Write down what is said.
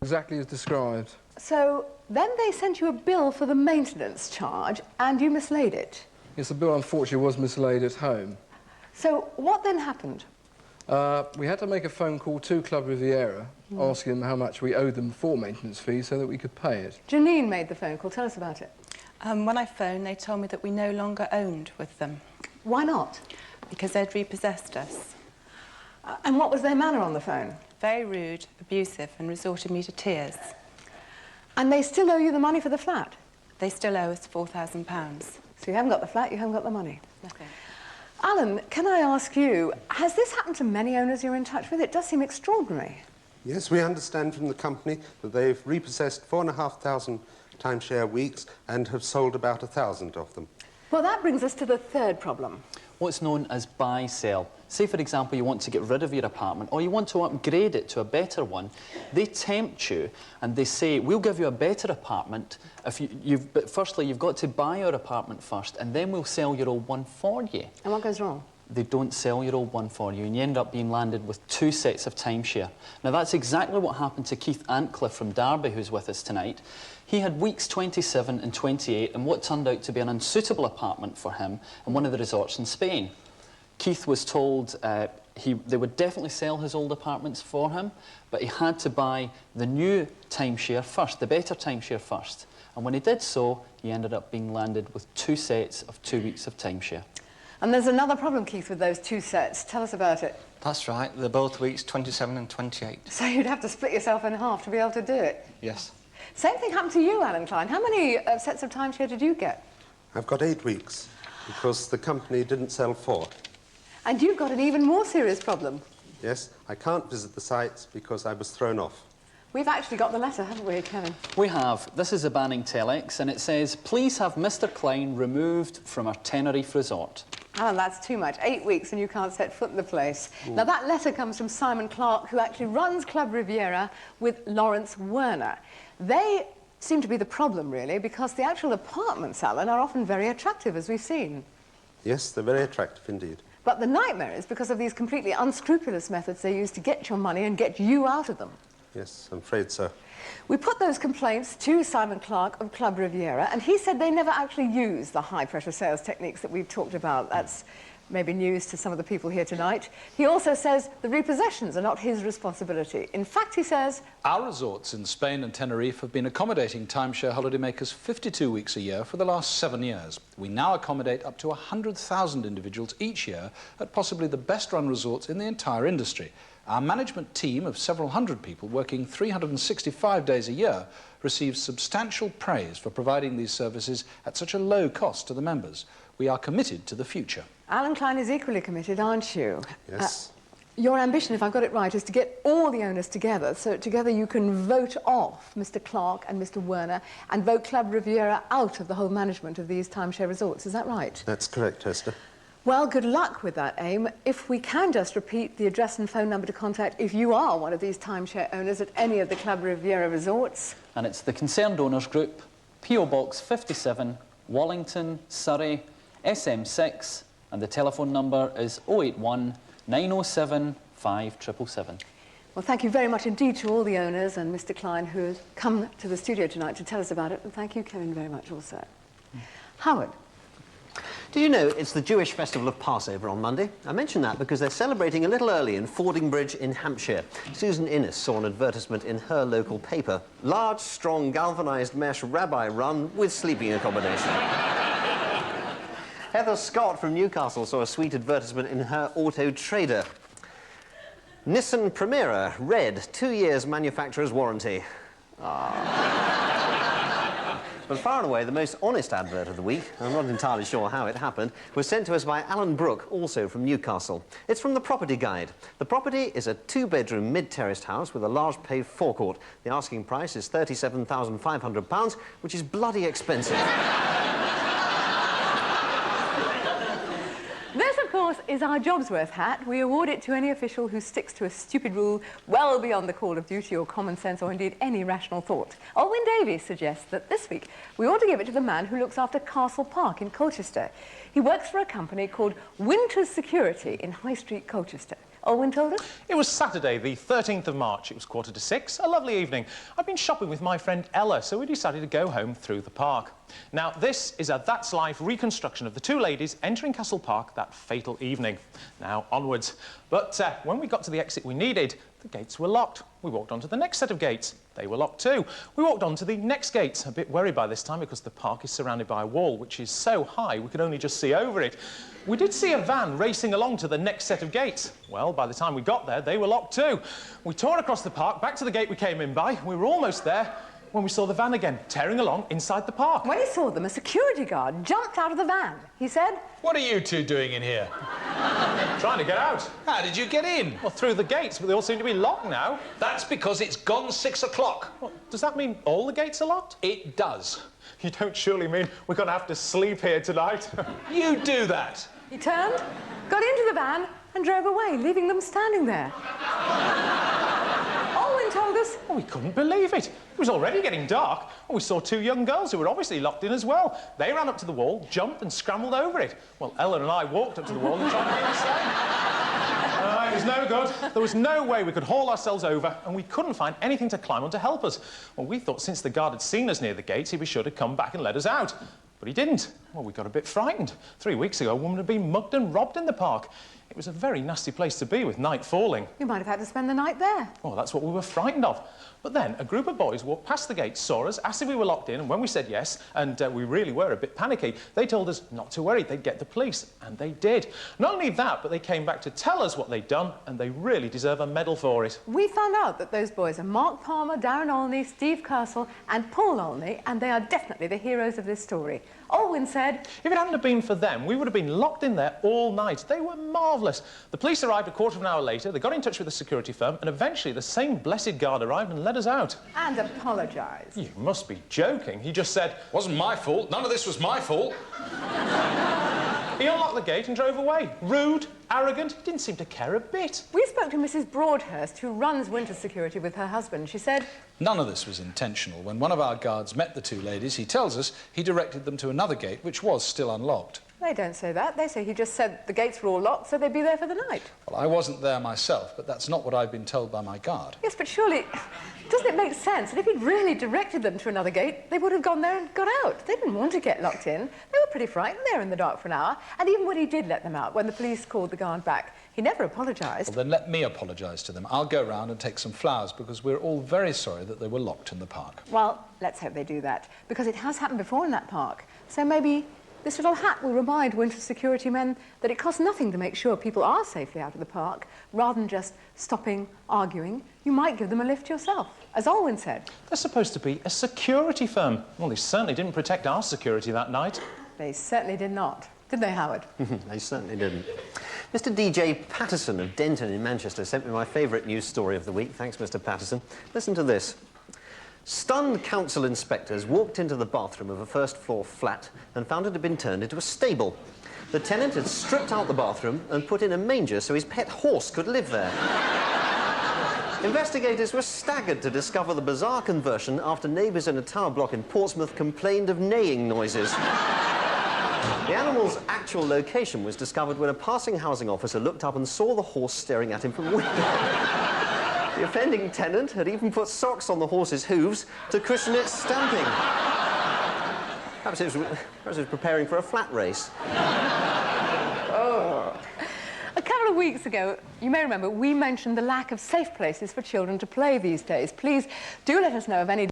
Exactly as described. So then they sent you a bill for the maintenance charge and you mislaid it. Yes, the bill unfortunately was mislaid at home. So what then happened? We had to make a phone call to Club Riviera asking them how much we owed them for maintenance fees so that we could pay it. Janine made the phone call. Tell us about it. When I phoned, they told me that we no longer owned with them. Why not? Because they'd repossessed us. And what was their manner on the phone? Very rude, abusive, and resorted me to tears. And they still owe you the money for the flat? They still owe us £4,000. So you haven't got the flat, you haven't got the money. Nothing. Alan, can I ask you, has this happened to many owners you're in touch with? It does seem extraordinary. Yes, we understand from the company that they've repossessed 4,500 timeshare weeks and have sold about 1,000 of them. Well, that brings us to the third problem. What's known as buy-sell. Say, for example, you want to get rid of your apartment or you want to upgrade it to a better one. They tempt you and they say, we'll give you a better apartment, but firstly, you've got to buy our apartment first and then we'll sell your old one for you. And what goes wrong? They don't sell your old one for you and you end up being landed with 2 sets of timeshare. Now, that's exactly what happened to Keith Antcliffe from Derby, who's with us tonight. He had weeks 27 and 28 and what turned out to be an unsuitable apartment for him in one of the resorts in Spain. Keith was told they would definitely sell his old apartments for him, but he had to buy the new timeshare first, the better timeshare first. And when he did so, he ended up being landed with 2 sets of 2 weeks of timeshare. And there's another problem, Keith, with those 2 sets. Tell us about it. That's right. They're both weeks 27 and 28. So you'd have to split yourself in half to be able to do it? Yes. Same thing happened to you, Alan Klein. How many sets of timeshare did you get? I've got 8 weeks because the company didn't sell 4. And you've got an even more serious problem. Yes, I can't visit the sites because I was thrown off. We've actually got the letter, haven't we, Kevin? We have. This is a banning telex and it says, please have Mr. Klein removed from our Tenerife resort. Alan, that's too much. 8 weeks and you can't set foot in the place. Ooh. Now, that letter comes from Simon Clark, who actually runs Club Riviera with Lawrence Werner. They seem to be the problem, really, because the actual apartments, Alan, are often very attractive, as we've seen. Yes, they're very attractive indeed. But the nightmare is because of these completely unscrupulous methods they use to get your money and get you out of them. Yes, I'm afraid so. We put those complaints to Simon Clark of Club Riviera, and he said they never actually use the high-pressure sales techniques that we've talked about. That's maybe news to some of the people here tonight. He also says the repossessions are not his responsibility. In fact, he says, our resorts in Spain and Tenerife have been accommodating timeshare holidaymakers 52 weeks a year for the last 7 years. We now accommodate up to 100,000 individuals each year at possibly the best-run resorts in the entire industry. Our management team of several hundred people working 365 days a year receives substantial praise for providing these services at such a low cost to the members. We are committed to the future. Alan Klein is equally committed, aren't you? Yes. Your ambition, if I've got it right, is to get all the owners together, so together you can vote off Mr. Clark and Mr. Werner and vote Club Riviera out of the whole management of these timeshare resorts. Is that right? That's correct, Esther. Well, good luck with that aim. If we can just repeat the address and phone number to contact if you are one of these timeshare owners at any of the Club Riviera resorts. And it's the Concerned Owners Group, P.O. Box 57, Wallington, Surrey, SM6, and the telephone number is 081 907 5777. Well, thank you very much indeed to all the owners and Mr. Klein who has come to the studio tonight to tell us about it. And thank you, Kevin, very much also. Howard. Do you know it's the Jewish festival of Passover on Monday? I mention that because they're celebrating a little early in Fordingbridge in Hampshire. Susan Innes saw an advertisement in her local paper. Large, strong, galvanised mesh rabbi run with sleeping accommodation. Heather Scott from Newcastle saw a sweet advertisement in her Auto Trader. Nissan Primera, red, 2 years manufacturer's warranty. But far and away, the most honest advert of the week, I'm not entirely sure how it happened, was sent to us by Alan Brooke, also from Newcastle. It's from the Property Guide. The property is a 2-bedroom mid-terraced house with a large paved forecourt. The asking price is £37,500, which is bloody expensive. This, of course, is our Jobsworth hat. We award it to any official who sticks to a stupid rule well beyond the call of duty or common sense or indeed any rational thought. Owen Davies suggests that this week we ought to give it to the man who looks after Castle Park in Colchester. He works for a company called Wynters Security in High Street, Colchester. Owen told us. It was Saturday, the 13th of March. It was 6:15, a lovely evening. I'd been shopping with my friend Ella, so we decided to go home through the park. Now, this is a That's Life reconstruction of the two ladies entering Castle Park that fatal evening. Now, onwards. But when we got to the exit we needed, the gates were locked. We walked on to the next set of gates. They were locked too. We walked on to the next gates, a bit worried by this time because the park is surrounded by a wall which is so high we could only just see over it. We did see a van racing along to the next set of gates. Well, by the time we got there, they were locked too. We tore across the park, back to the gate we came in by. We were almost there when we saw the van again, tearing along inside the park. When he saw them, a security guard jumped out of the van. He said, What are you two doing in here? Trying to get out. How did you get in? Well, through the gates, but they all seem to be locked now. That's because it's gone 6 o'clock. Well, does that mean all the gates are locked? It does. You don't surely mean we're going to have to sleep here tonight? You do that. he turned, got into the van and drove away, leaving them standing there. Owen told us. Well, we couldn't believe it. It was already getting dark, and we saw two young girls who were obviously locked in as well. They ran up to the wall, jumped and scrambled over it. Well, Ellen and I walked up to the wall and tried to do the same. It was no good. There was no way we could haul ourselves over, and we couldn't find anything to climb on to help us. Well, we thought since the guard had seen us near the gates, he'd be sure to come back and let us out. But he didn't. Well, we got a bit frightened. 3 weeks ago, a woman had been mugged and robbed in the park. It was a very nasty place to be with night falling. You might have had to spend the night there. Well, that's what we were frightened of. But then a group of boys walked past the gate, saw us, asked if we were locked in, and when we said yes, and we really were a bit panicky, they told us not to worry, they'd get the police, and they did. Not only that, but they came back to tell us what they'd done, and they really deserve a medal for it. We found out that those boys are Mark Palmer, Darren Olney, Steve Castle and Paul Olney, and they are definitely the heroes of this story. Owen said, If it hadn't have been for them, we would have been locked in there all night. They were marvellous. The police arrived a quarter of an hour later, they got in touch with the security firm, and eventually the same blessed guard arrived and let us out. and apologised. You must be joking. He just said, Wasn't my fault. None of this was my fault. he unlocked the gate and drove away. Rude, arrogant, he didn't seem to care a bit. We spoke to Mrs. Broadhurst, who runs Wynters Security with her husband. She said, None of this was intentional. When one of our guards met the two ladies, he tells us he directed them to another gate, which was still unlocked. they don't say that. They say he just said the gates were all locked, so they'd be there for the night. Well, I wasn't there myself, but that's not what I've been told by my guard. Yes, but surely, doesn't it make sense that if he'd really directed them to another gate, they would have gone there and got out? They didn't want to get locked in. They were pretty frightened there in the dark for an hour. And even when he did let them out, when the police called the guard back, he never apologised. Well, then let me apologise to them. I'll go round and take some flowers because we're all very sorry that they were locked in the park. Well, let's hope they do that, because it has happened before in that park. So maybe this little hat will remind Wynters security men that it costs nothing to make sure people are safely out of the park, rather than just stopping, arguing. You might give them a lift yourself, as Alwyn said. They're supposed to be a security firm. Well, they certainly didn't protect our security that night. They certainly did not. Did they, Howard? They certainly didn't. Mr. DJ Patterson of Denton in Manchester sent me my favourite news story of the week. Thanks, Mr. Patterson. Listen to this. Stunned council inspectors walked into the bathroom of a first-floor flat and found it had been turned into a stable. The tenant had stripped out the bathroom and put in a manger so his pet horse could live there. Investigators were staggered to discover the bizarre conversion after neighbours in a tower block in Portsmouth complained of neighing noises. The animal's actual location was discovered when a passing housing officer looked up and saw the horse staring at him from a window. The offending tenant had even put socks on the horse's hooves to cushion its stamping. Perhaps it was preparing for a flat race. A couple of weeks ago, you may remember, we mentioned the lack of safe places for children to play these days. Please do let us know of any